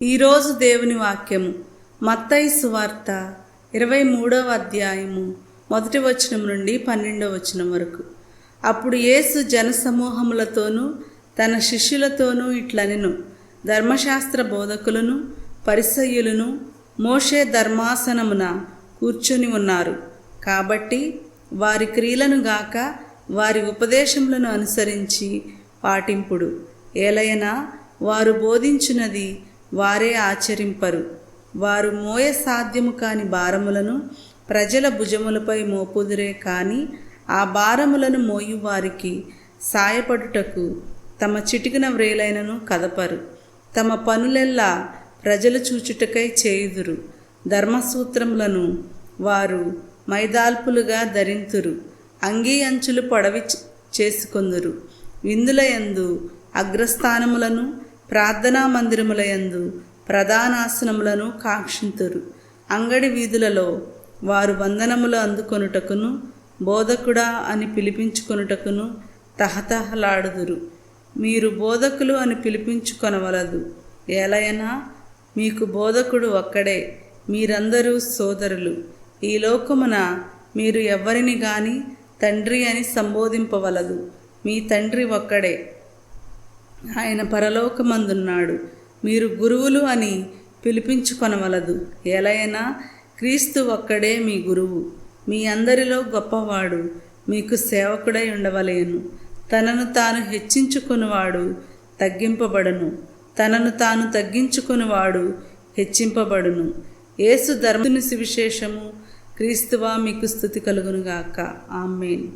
ఈరోజు దేవుని వాక్యము మత్తయి సువార్త 23వ అధ్యాయము 1వ వచనం నుండి 12వ వచనం వరకు. అప్పుడు యేసు జనసమూహములతోనూ తన శిష్యులతోనూ ఇట్లనెను, ధర్మశాస్త్ర బోధకులను పరిసయ్యులను మోషే ధర్మాసనమున కూర్చొని ఉన్నారు. కాబట్టి వారి క్రియలను గాక వారి ఉపదేశములను అనుసరించి పాటింపుడు. ఏలయనా వారు బోధించున్నది వారే ఆచరింపరు. వారు మోయ సాధ్యము కాని భారములను ప్రజల భుజములపై మోపుదురే కాని ఆ భారములను మోయు వారికి సాయపడుటకు తమ చిటికిన వ్రేలైనను కదపరు. తమ పనులెల్లా ప్రజలు చూచుటకై చేయుదురు. ధర్మసూత్రములను వారు మైదాల్పులుగా ధరింతురు. అంగీ అంచులు పొడవి చేసుకొందురు. విందుల యందు అగ్రస్థానములను ప్రార్థనా మందిరముల యందు ప్రధానాసనములను కాంక్షింతురు. అంగడి వీధులలో వారు వందనములు అందుకొనుటకును బోధకుడా అని పిలిపించుకొనుటకును తహతహలాడుదురు. మీరు బోధకులు అని పిలిపించుకొనవలదు. ఏలయనా మీకు బోధకుడు ఒక్కడే, మీరందరూ సోదరులు. ఈ లోకమున మీరు ఎవ్వరిని గాని తండ్రి అని సంబోధింపవలదు. మీ తండ్రి ఒక్కడే, ఆయన పరలోకమందున్నాడు. మీరు గురువులు అని పిలిపించుకొనవలదు. ఏలైనా క్రీస్తు ఒక్కడే మీ గురువు. మీ అందరిలో గొప్పవాడు మీకు సేవకుడై ఉండవలేను. తనను తాను హెచ్చించుకునివాడు తగ్గింపబడును, తనను తాను తగ్గించుకునివాడు హెచ్చింపబడును. యేసు ధర్మని సువిశేషము. క్రీస్తువా మీకు స్తుతి కలుగునుగాక. ఆమేన్.